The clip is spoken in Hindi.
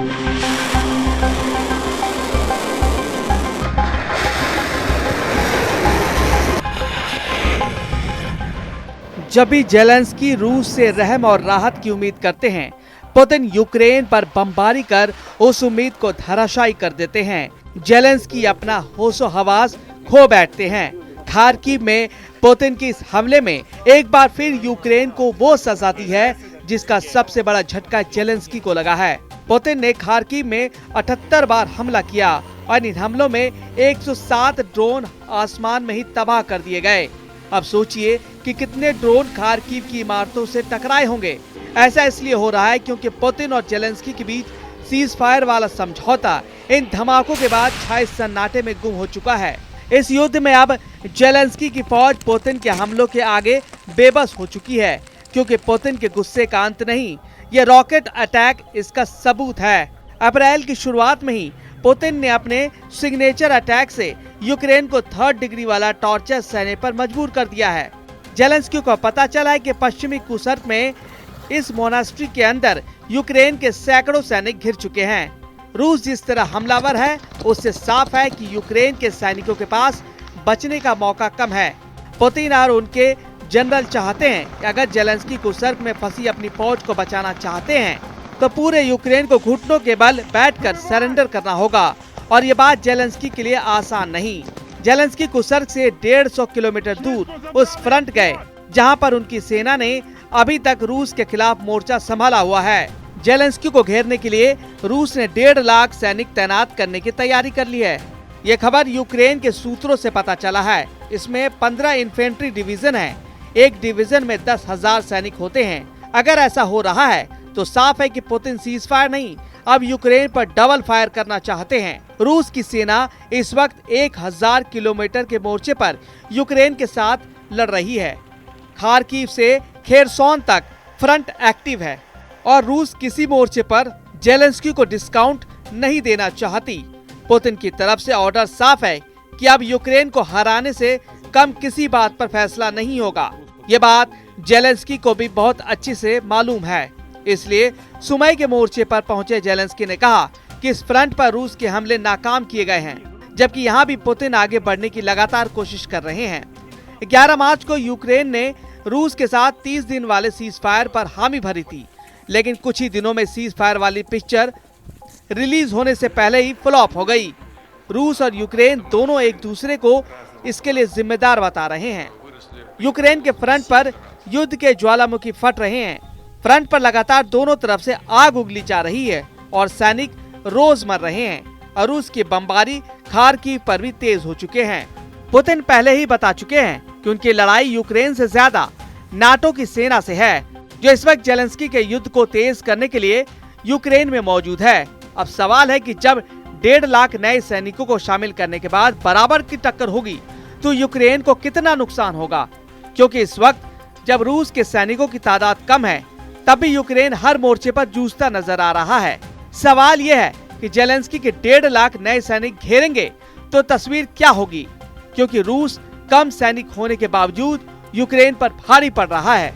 जब भी जेलेंस्की रूस से रहम और राहत की उम्मीद करते हैं, पुतिन यूक्रेन पर बमबारी कर उस उम्मीद को धराशायी कर देते हैं। जेलेंस्की अपना होशो हवास खो बैठते हैं। खार्किव में पुतिन के इस हमले में एक बार फिर यूक्रेन को वो सजा दी है जिसका सबसे बड़ा झटका जेलेंस्की को लगा है। पुतिन ने खार्किव में 78 बार हमला किया और इन हमलों में 107 ड्रोन आसमान में ही तबाह कर दिए गए। अब सोचिए कि कितने ड्रोन खार्किव की इमारतों से टकराए होंगे। ऐसा इसलिए हो रहा है क्योंकि पुतिन और जेलेंस्की के बीच सीज फायर वाला समझौता इन धमाकों के बाद छाए सन्नाटे में गुम हो चुका है। इस युद्ध में अब जेलेंस्की की फौज पुतिन के हमलों के आगे बेबस हो चुकी है, क्योंकि पुतिन के गुस्से का अंत नहीं, ये रॉकेट अटैक इसका सबूत है। अप्रैल की शुरुआत में ही पुतिन ने अपने सिग्नेचर अटैक से यूक्रेन को 3rd डिग्री वाला टॉर्चर सहने पर मजबूर कर दिया है। जेलेंस्की को पता चला है कि पश्चिमी कुर्स्क में इस मोनास्ट्री के अंदर यूक्रेन के सैकड़ों सैनिक घिर चुके हैं। रूस जिस तरह हमलावर है, उससे साफ है कि यूक्रेन के सैनिकों के पास बचने का मौका कम है। पुतिन और उनके जनरल चाहते हैं कि अगर जेलेंस्की कुर्स्क में फंसी अपनी फौज को बचाना चाहते हैं तो पूरे यूक्रेन को घुटनों के बल बैठकर सरेंडर करना होगा, और ये बात जेलेंस्की के लिए आसान नहीं। जेलेंस्की कुर्स्क से 150 किलोमीटर दूर उस फ्रंट गए जहां पर उनकी सेना ने अभी तक रूस के खिलाफ मोर्चा संभाला हुआ है। जेलेंस्की को घेरने के लिए रूस ने 1.5 लाख सैनिक तैनात करने की तैयारी कर ली है। ये खबर यूक्रेन के सूत्रों से पता चला है। इसमें 15 इन्फेंट्री डिवीजन है। एक डिवीजन में 10,000 सैनिक होते हैं। अगर ऐसा हो रहा है तो साफ है कि पुतिन सीज फायर नहीं, अब यूक्रेन पर डबल फायर करना चाहते हैं। रूस की सेना इस वक्त 1000 किलोमीटर के मोर्चे पर यूक्रेन के साथ लड़ रही है। खार्किव से खेरसोन तक फ्रंट एक्टिव है और रूस किसी मोर्चे पर जेलेंस्की को डिस्काउंट नहीं देना चाहती। पुतिन की तरफ से ऑर्डर साफ है कि अब यूक्रेन को हराने से कम किसी बात पर फैसला नहीं होगा। ये बात जेलेंस्की को भी बहुत अच्छी से मालूम है। इसलिए सुमई के मोर्चे पर पहुंचे जेलेंस्की ने कहा कि इस फ्रंट पर रूस के हमले नाकाम किए गए हैं, जबकि यहाँ भी पुतिन आगे बढ़ने की लगातार कोशिश कर रहे हैं। 11 मार्च को यूक्रेन ने रूस के साथ 30 दिन वाले सीज फायर पर हामी भरी थी, लेकिन कुछ ही दिनों में सीज फायर वाली पिक्चर रिलीज होने से पहले ही फ्लॉप हो गई। रूस और यूक्रेन दोनों एक दूसरे को इसके लिए जिम्मेदार बता रहे हैं। यूक्रेन के फ्रंट पर युद्ध के ज्वालामुखी फट रहे हैं। फ्रंट पर लगातार दोनों तरफ से आग उगली जा रही है और सैनिक रोज मर रहे हैं और रूस की बमबारी खार्किव पर भी तेज हो चुके हैं। पुतिन पहले ही बता चुके हैं कि उनकी लड़ाई यूक्रेन से ज्यादा नाटो की सेना से है, जो इस वक्त जेलेंस्की के युद्ध को तेज करने के लिए यूक्रेन में मौजूद है। अब सवाल है कि जब 1.5 लाख नए सैनिकों को शामिल करने के बाद बराबर की टक्कर होगी तो यूक्रेन को कितना नुकसान होगा, क्योंकि इस वक्त जब रूस के सैनिकों की तादाद कम है तब भी यूक्रेन हर मोर्चे पर जूझता नजर आ रहा है। सवाल यह है कि जेलेंस्की के 1.5 लाख नए सैनिक घेरेंगे तो तस्वीर क्या होगी, क्योंकि रूस कम सैनिक होने के बावजूद यूक्रेन पर भारी पड़ रहा है।